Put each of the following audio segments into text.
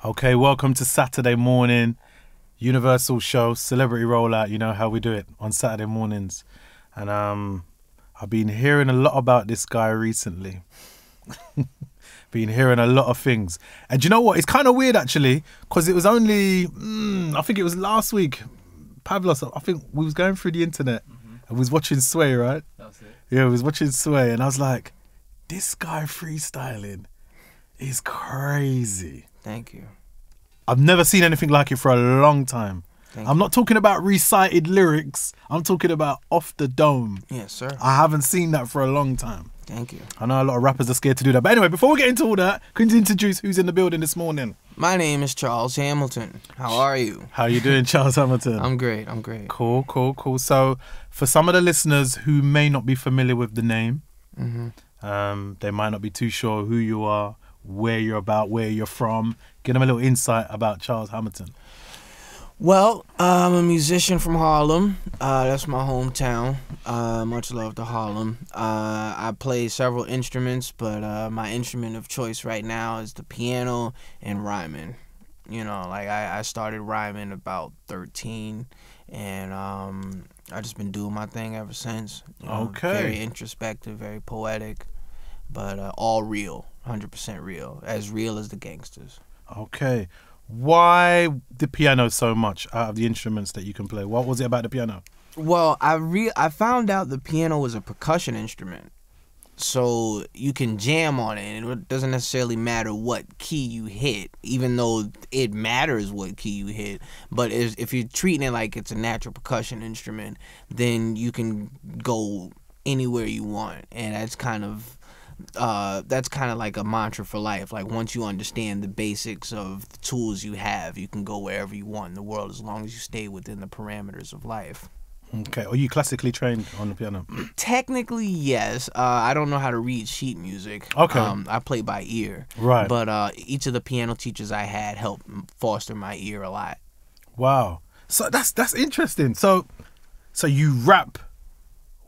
Okay, welcome to Saturday morning, Universal show, celebrity rollout. You know how we do it on Saturday mornings. And I've been hearing a lot about this guy recently. Been hearing a lot of things. And do you know what? It's kind of weird actually, because it was only, I think it was last week, Pavlos, I think we was going through the internet and we was watching Sway, right? That's it. Yeah, we was watching Sway and I was like, this guy freestyling is crazy. Thank you. I've never seen anything like it for a long time. Thank I'm you. not talking about recited lyrics. I'm talking about off the dome. Yes, sir. I haven't seen that for a long time. Thank you. I know a lot of rappers are scared to do that. But anyway, before we get into all that, can you introduce who's in the building this morning? My name is Charles Hamilton. How are you? How you doing, Charles Hamilton? I'm great. I'm great. Cool. So, for some of the listeners who may not be familiar with the name, they might not be too sure who you are, where you're about, where you're from. Give them a little insight about Charles Hamilton. Well, I'm a musician from Harlem. That's my hometown. Much love to Harlem. I play several instruments, but my instrument of choice right now is the piano and rhyming. You know, like I started rhyming about 13, and I just been doing my thing ever since. You know, Okay. Very introspective, very poetic, but all real, 100% real as the gangsters. Okay. Why the piano so much out of the instruments that you can play? What was it about the piano? Well, I found out the piano was a percussion instrument, so you can jam on it, and it doesn't necessarily matter what key you hit, even though it matters what key you hit. But if you're treating it like it's a natural percussion instrument, then you can go anywhere you want, and that's kind of like a mantra for life. Like once you understand the basics of the tools you have, you can go wherever you want in the world as long as you stay within the parameters of life. Okay. Are you classically trained on the piano? Technically, yes. I don't know how to read sheet music. Okay. I play by ear. Right. But each of the piano teachers I had helped foster my ear a lot. Wow. So that's interesting. So you rap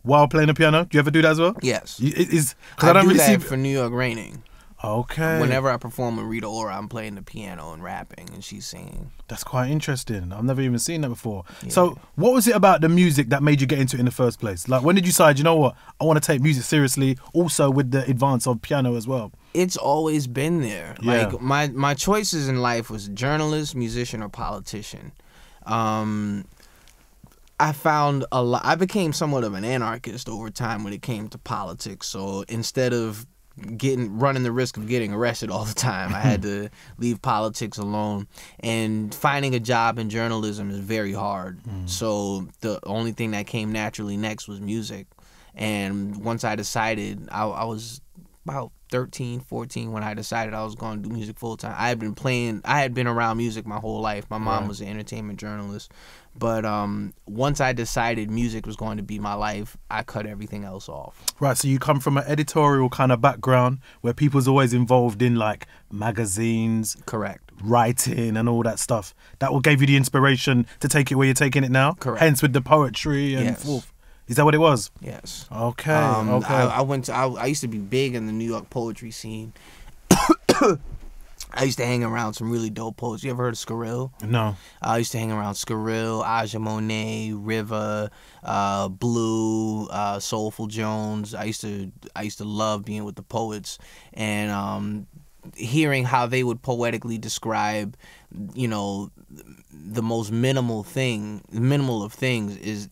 while playing the piano? Do you ever do that as well? Yes. Because I don't do really that see. for New York Raining. Okay. Whenever I perform with Rita Ora, I'm playing the piano and rapping, and she's singing. That's quite interesting. I've never even seen that before. Yeah. So what was it about the music that made you get into it in the first place? Like when did you decide, you know what, I want to take music seriously, also with the advance of piano as well? It's always been there. Yeah. Like my choices in life was journalist, musician, or politician. I found a lot. I became somewhat of an anarchist over time when it came to politics. So instead of running the risk of getting arrested all the time, I had to leave politics alone. And finding a job in journalism is very hard. So the only thing that came naturally next was music. And once I decided, I was about 13, 14 when I decided I was going to do music full time. I had been around music my whole life. My mom was an entertainment journalist. But once I decided music was going to be my life, I cut everything else off. Right, so you come from an editorial kind of background where people's always involved in like magazines, Correct. writing and all that stuff. That what gave you the inspiration to take it where you're taking it now? Correct. Hence with the poetry and Yes. forth. Is that what it was? Yes. Okay. Okay. Okay. I used to be big in the New York poetry scene. I used to hang around some really dope poets. You ever heard of Skrill? No. I used to hang around Skrill, Aja Monet, River, Blue, Soulful Jones. I used to love being with the poets and hearing how they would poetically describe, you know, the most minimal of things.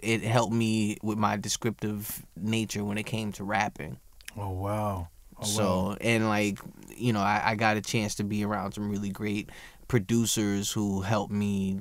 It helped me with my descriptive nature when it came to rapping. Oh wow. So, and like, you know, I got a chance to be around some really great producers who helped me,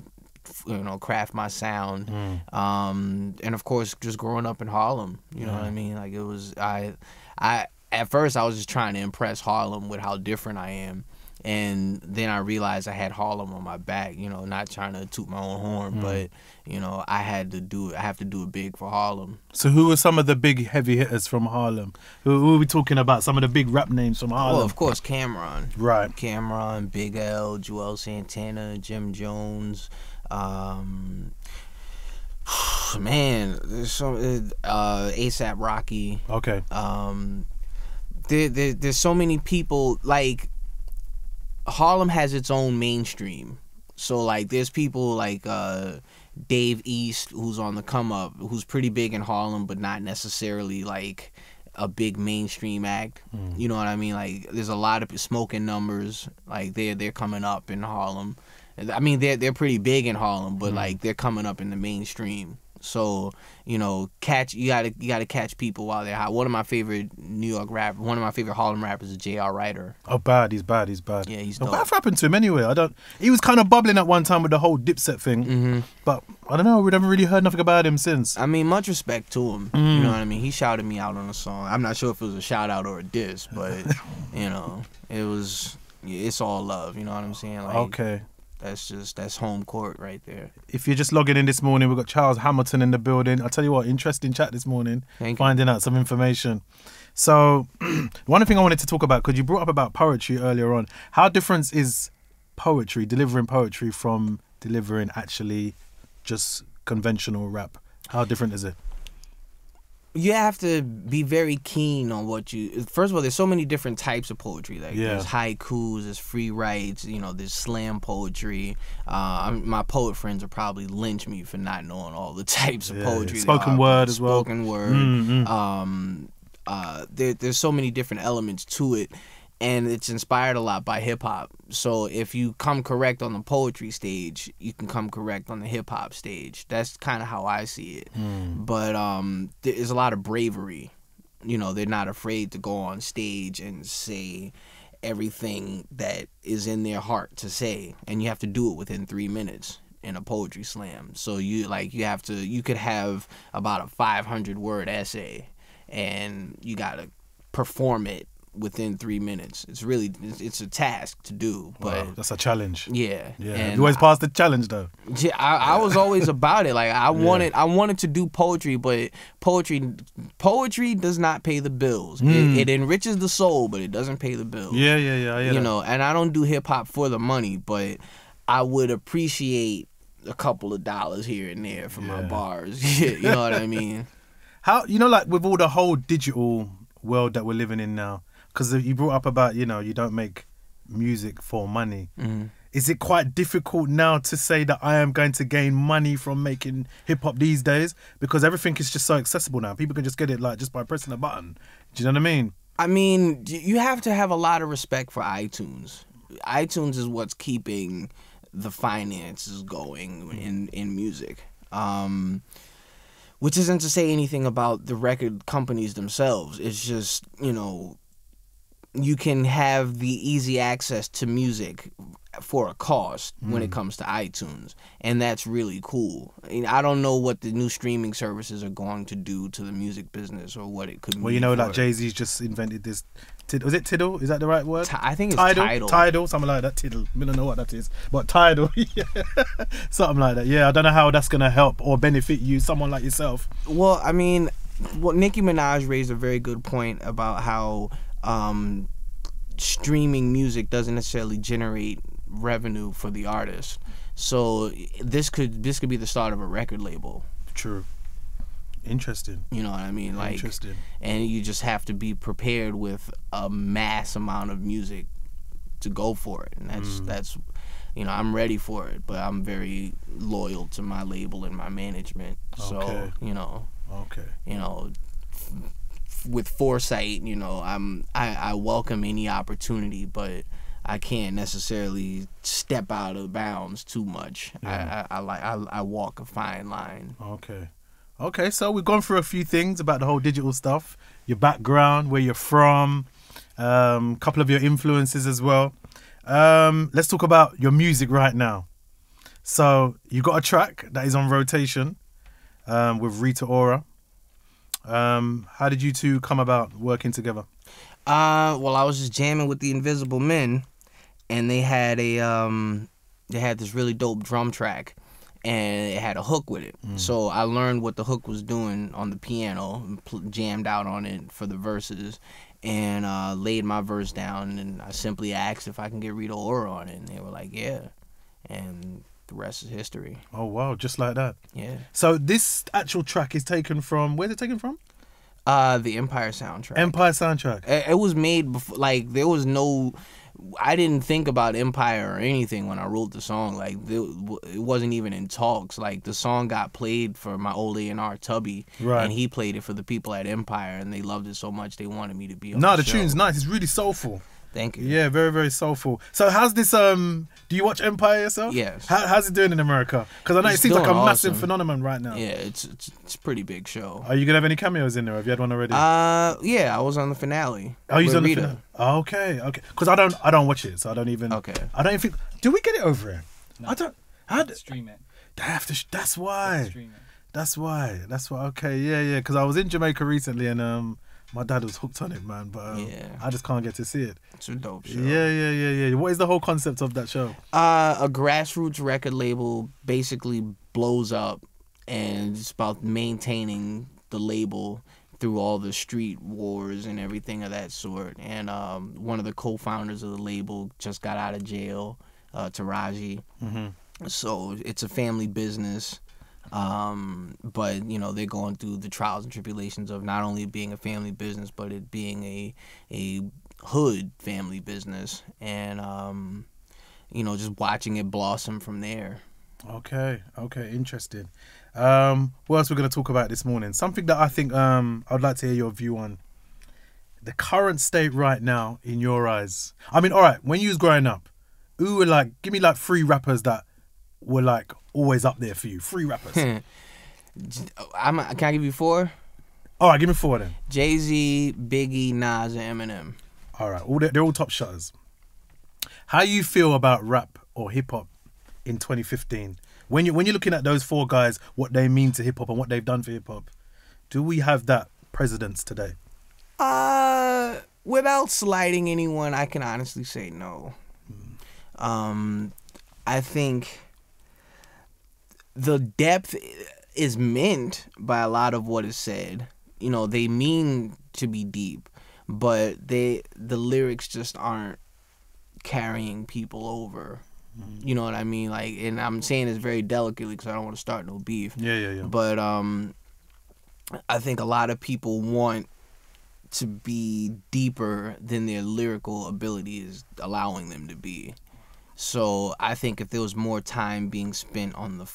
you know, craft my sound. And of course, just growing up in Harlem, you know what I mean? Like it was, at first I was just trying to impress Harlem with how different I am. And then I realized I had Harlem on my back, you know, not trying to toot my own horn, but, you know, I have to do it big for Harlem. So who were some of the big heavy hitters from Harlem? Who are we talking about? Some of the big rap names from Harlem? Well, of course, Cameron. Right. Cameron, Big L, Joel Santana, Jim Jones. Man, there's so ASAP Rocky. Okay. There's so many people. Like, Harlem has its own mainstream. So like there's people like Dave East, who's on the come up, who's pretty big in Harlem, but not necessarily like a big mainstream act. You know what I mean? Like there's a lot of Smoking Numbers, like they're coming up in Harlem. I mean they're pretty big in Harlem, but like they're coming up in the mainstream. So, you know, you gotta catch people while they're hot. One of my favorite one of my favorite Harlem rappers is J.R. Ryder. Oh, bad. He's bad. Yeah, he's But dope. what happened to him anyway? He was kind of bubbling at one time with the whole Dipset thing. But I don't know. We haven't really heard nothing about him since. I mean, much respect to him. You know what I mean? He shouted me out on a song. I'm not sure if it was a shout out or a diss, but you know, it's all love. You know what I'm saying? Like, Okay. That's home court right there. If you're just logging in this morning, we've got Charles Hamilton in the building. I'll tell you what, interesting chat this morning. Thank you. Finding out some information. So, one thing I wanted to talk about, because you brought up about poetry earlier on. How different is poetry, delivering poetry, from delivering actually just conventional rap? How different is it? You have to be very keen on what you. First of all, there's so many different types of poetry. Like there's haikus, there's free writes, you know, there's slam poetry. My poet friends will probably lynch me for not knowing all the types of poetry. Spoken word as well. Spoken word. There's so many different elements to it, and it's inspired a lot by hip hop. So if you come correct on the poetry stage, you can come correct on the hip hop stage. That's kind of how I see it. But there's a lot of bravery. You know, they're not afraid to go on stage and say everything that is in their heart to say, and you have to do it within 3 minutes in a poetry slam. So you could have about a 500-word essay, and you gotta perform it within 3 minutes. It's a task to do, but wow, that's a challenge. Yeah. And you always pass the challenge though. Yeah, I was always about it. Like I wanted to do poetry, but poetry does not pay the bills. It enriches the soul, but it doesn't pay the bills. Yeah. You know, and I don't do hip hop for the money, but I would appreciate a couple of dollars here and there for my bars. You know what I mean? How, you know, like with all the whole digital world that we're living in now, because you brought up about, you know, you don't make music for money. Is it quite difficult now to say that I am going to gain money from making hip hop these days? Because everything is just so accessible now. People can just get it like just by pressing a button. Do you know what I mean? I mean, you have to have a lot of respect for iTunes. iTunes is what's keeping the finances going in music. Which isn't to say anything about the record companies themselves. It's just, you know, you can have the easy access to music for a cost when it comes to iTunes, and that's really cool. I don't know what the new streaming services are going to do to the music business or what it could mean. Well, you know, like Jay-Z's just invented this. Was it Tidal? Is that the right word? I think it's Tidal. Tidal, something like that. Tidal. I don't know what that is, but Tidal, yeah. Something like that. Yeah, I don't know how that's gonna help or benefit you, someone like yourself. Well, I mean, Nicki Minaj raised a very good point about how streaming music doesn't necessarily generate revenue for the artist. So this could be the start of a record label. True. Interesting. You know what I mean? Like, interesting. And you just have to be prepared with a mass amount of music to go for it. And that's you know, I'm ready for it, but I'm very loyal to my label and my management. So, you know. Okay. You know, with foresight, you know, I welcome any opportunity, but I can't necessarily step out of bounds too much. Yeah. I walk a fine line. Okay, so we've gone through a few things about the whole digital stuff, your background, where you're from, a couple of your influences as well. Let's talk about your music right now. So you got a track that is on rotation with Rita Ora. How did you two come about working together? Well, I was just jamming with the Invisible Men, and they had this really dope drum track, and it had a hook with it. So I learned what the hook was doing on the piano, and jammed out on it for the verses, and laid my verse down, and I simply asked if I can get Rita Ora on it, and they were like, yeah, and the rest is history. Oh wow, just like that. Yeah. So this actual track is taken from, where's it taken from? The Empire soundtrack. Empire soundtrack. It was made before, like, there was no I didn't think about Empire or anything when I wrote the song. Like, it wasn't even in talks. Like, the song got played for my old A&R Tubby, Right. and he played it for the people at Empire, and they loved it so much they wanted me to be on No, the the show. tune's nice. It's really soulful. Thank you. Yeah, very, very soulful. So how's this, do you watch Empire yourself? Yes. How's it doing in America? Because I know It's it seems like a doing massive awesome. phenomenon right now. Yeah, it's a pretty big show. Are you going to have any cameos in there? Have you had one already? Yeah, I was on the finale. Oh, he's with on the Rita. finale. Oh, okay. Because I don't watch it, so I don't even. Okay. I don't even. Do we get it over here? No. I don't. How Stream it. they have to. That's why. Stream it. That's why. Okay. Yeah. Because I was in Jamaica recently, and my dad was hooked on it, man. But Yeah. I just can't get to see it. It's a dope show. Yeah. What is the whole concept of that show? A grassroots record label basically blows up, and it's about maintaining the label through all the street wars and everything of that sort. And one of the co-founders of the label just got out of jail, Taraji. Mm-hmm. So it's a family business. But they're going through the trials and tribulations of not only being a family business, but it being a hood family business, and just watching it blossom from there. Okay, interesting. What else we're going to talk about this morning? Something that I think I'd like to hear your view on. The current state right now, in your eyes. I mean, all right, when you was growing up, who were give me 3 rappers that were always up there for you? 3 rappers. Can I give you 4? All right, give me 4 then. Jay-Z, Biggie, Nas, and Eminem. All right, they're all top shutters. How you feel about rap or hip hop in 2015? When you're looking at those 4 guys, what they mean to hip hop and what they've done for hip hop, do we have that precedence today? Without slighting anyone, I can honestly say no. I think the depth is meant by a lot of what is said. They mean to be deep, but the lyrics just aren't carrying people over. You know what I mean? And I'm saying this very delicately because I don't want to start no beef. Yeah. But I think a lot of people want to be deeper than their lyrical ability is allowing them to be. So I think if there was more time being spent on the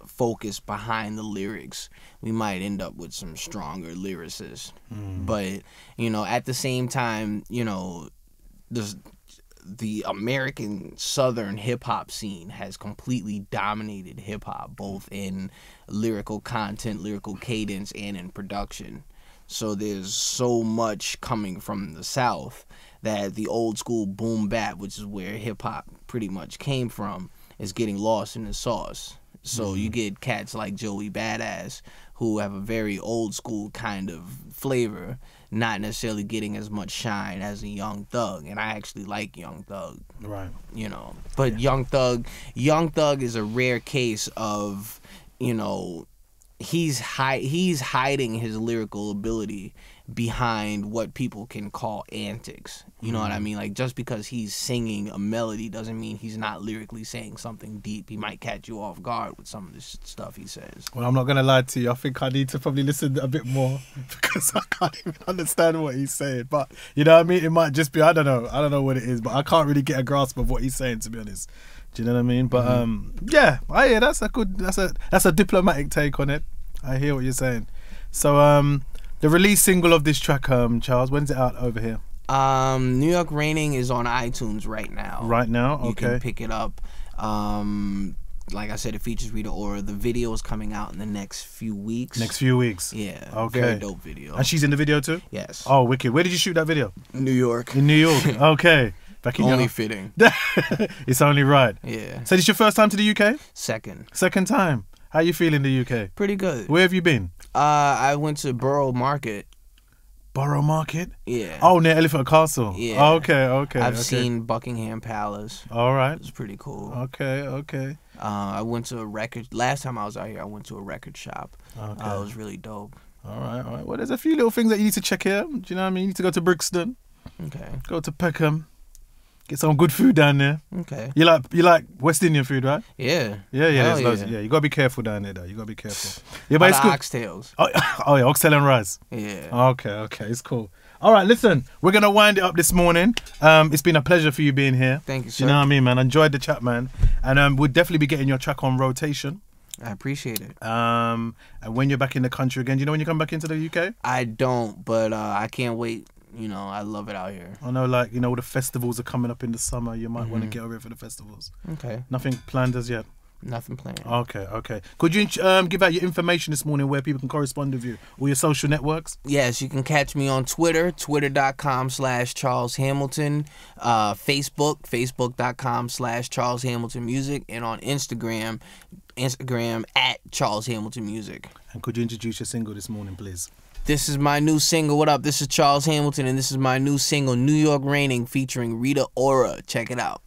focus behind the lyrics, we might end up with some stronger lyricists. But at the same time, the American Southern hip hop scene has completely dominated hip hop, both in lyrical content, lyrical cadence, and in production. So there's so much coming from the South that the old school boom bap, which is where hip hop pretty much came from, is getting lost in the sauce. So you get cats like Joey Badass who have a very old school kind of flavor, not necessarily getting as much shine as a Young Thug. And I actually like Young Thug. Right. But Young Thug is a rare case of, he's hiding his lyrical ability behind what people can call antics. You know what I mean? Just because he's singing a melody doesn't mean he's not lyrically saying something deep. He might catch you off guard with some of this stuff he says. Well, I'm not going to lie to you. I think I need to probably listen a bit more because I can't even understand what he's saying. But, you know what I mean? It might just be, I don't know what it is, but I can't really get a grasp of what he's saying, to be honest. Do you know what I mean? But, yeah, I hear that's a diplomatic take on it. I hear what you're saying. So, the release single of this track, Charles, when's it out over here? New York Raining is on iTunes right now. Right now? Okay. You can pick it up. Like I said, it features Rita Ora. The video is coming out in the next few weeks. Yeah. Okay. Very dope video. And she's in the video too? Yes. Oh, wicked. Where did you shoot that video? New York. In New York. Okay. Back in Only fitting. It's only right. Yeah. So this your first time to the UK? Second time. How you feel in the UK? Pretty good. Where have you been? I went to Borough Market. Borough Market? Yeah. Oh, near Elephant Castle. Yeah. Okay. I've seen Buckingham Palace. All right. It's pretty cool. Okay. I went to last time I was out here, I went to a record shop. Okay. It was really dope. All right. Well, there's a few little things that you need to check here. Do you know what I mean? You need to go to Brixton. Okay. Go to Peckham. Get some good food down there. Okay. You like West Indian food, right? Yeah. Yeah. Hell There's loads. Yeah, you gotta be careful down there, though. You gotta be careful. Yeah, but it's good. Oxtails. Oh, yeah, oxtail and rice. Yeah. Okay. It's cool. All right, listen, we're going to wind it up this morning. It's been a pleasure for you being here. Thank you, Do sir. you know what I mean, man? I enjoyed the chat, man. And we'll definitely be getting your track on rotation. I appreciate it. And when you're back in the country again, do you know when you come back into the UK? I don't, but I can't wait. You know, I love it out here. I know, like, you know, the festivals are coming up in the summer. You might want to get over it for the festivals. Okay. Nothing planned as yet? Nothing planned. Okay. Could you give out your information this morning where people can correspond with you or your social networks? Yes, you can catch me on Twitter, twitter.com/Charles Hamilton, Facebook.com/Charles Hamilton Music, and on Instagram @Charles Hamilton Music. And could you introduce your single this morning, please? This is my new single. What up? This is Charles Hamilton, and this is my new single, New York Raining, featuring Rita Ora. Check it out.